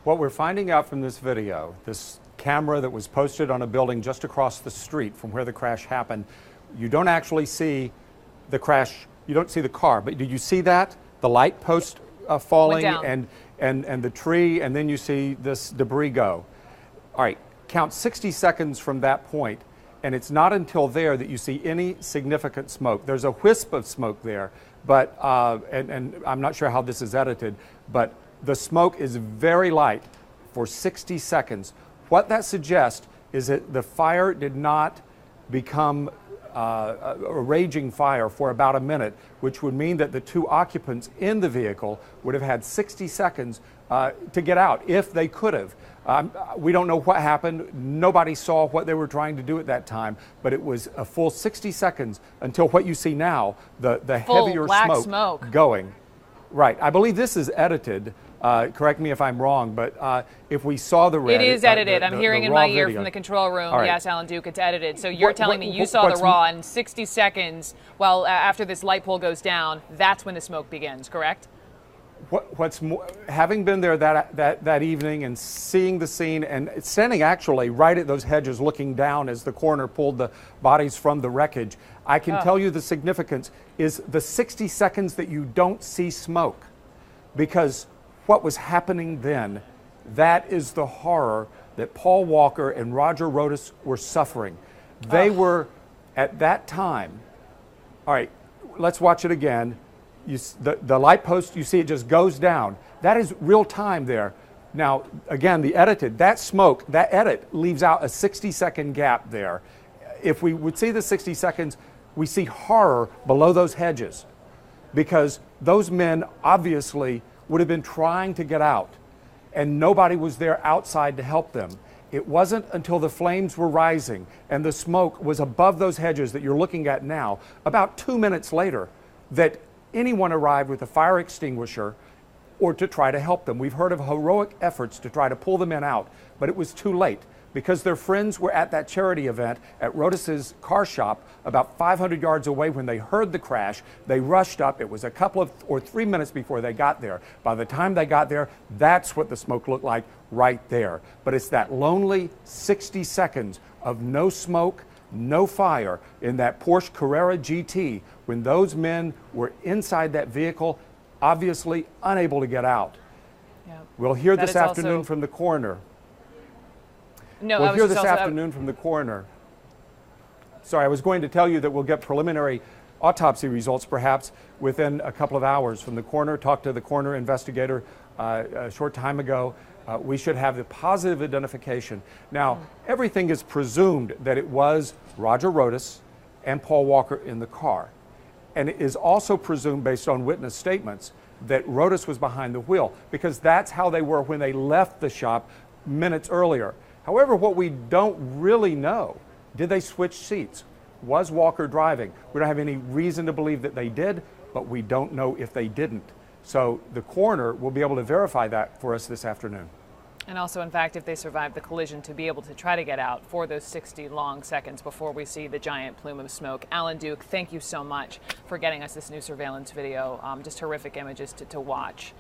What we're finding out from this video, this camera that was posted on a building just across the street from where the crash happened, you don't actually see the crash, you don't see the car, but did you see that? The light post falling and the tree, and then you see this debris go. All right, count 60 seconds from that point, and it's not until there that you see any significant smoke. There's a wisp of smoke there, but and I'm not sure how this is edited, but the smoke is very light for 60 seconds. What that suggests is that the fire did not become a raging fire for about a minute, which would mean that the two occupants in the vehicle would have had 60 seconds to get out if they could have. We don't know what happened. Nobody saw what they were trying to do at that time, but it was a full 60 seconds until what you see now, the heavier smoke going. Right. I believe this is edited. Correct me if I'm wrong, but if we saw the red... It is edited. I'm hearing in my ear from the control room, right. Yes, Alan Duke, it's edited. So you're telling me you saw the raw in 60 seconds, well, after this light pole goes down, that's when the smoke begins, correct? What's more, having been there that evening and seeing the scene and standing actually right at those hedges looking down as the coroner pulled the bodies from the wreckage, I can tell you the significance is the 60 seconds that you don't see smoke. Because what was happening then, that is the horror that Paul Walker and Roger Rodas were suffering. They were, at that time, all right, let's watch it again. The light post, you see it just goes down. That is real time there. Now, again, the edited, that smoke, that edit leaves out a 60-second gap there. If we would see the 60 seconds, we see horror below those hedges because those men obviously would have been trying to get out and nobody was there outside to help them. It wasn't until the flames were rising and the smoke was above those hedges that you're looking at now, about 2 minutes later, that anyone arrived with a fire extinguisher or to try to help them. We've heard of heroic efforts to try to pull the men out, but it was too late because their friends were at that charity event at Rodas's car shop about 500 yards away when they heard the crash. They rushed up. It was a couple of or 3 minutes before they got there. By the time they got there, that's what the smoke looked like right there. But it's that lonely 60 seconds of no smoke, no fire in that Porsche Carrera GT when those men were inside that vehicle, obviously unable to get out. Yep. We'll hear this afternoon from the coroner. No, we'll hear this afternoon from the coroner. Sorry, I was going to tell you that we'll get preliminary autopsy results perhaps within a couple of hours from the coroner. Talked to the coroner investigator a short time ago. We should have the positive identification. Now, everything is presumed that it was Roger Rodas and Paul Walker in the car. And it is also presumed based on witness statements that Rodas was behind the wheel because that's how they were when they left the shop minutes earlier. However, what we don't really know, did they switch seats? Was Walker driving? We don't have any reason to believe that they did, but we don't know if they didn't. So the coroner will be able to verify that for us this afternoon. And also, in fact, if they survived the collision, to be able to try to get out for those 60 long seconds before we see the giant plume of smoke. Alan Duke, thank you so much for getting us this new surveillance video. Just horrific images to watch.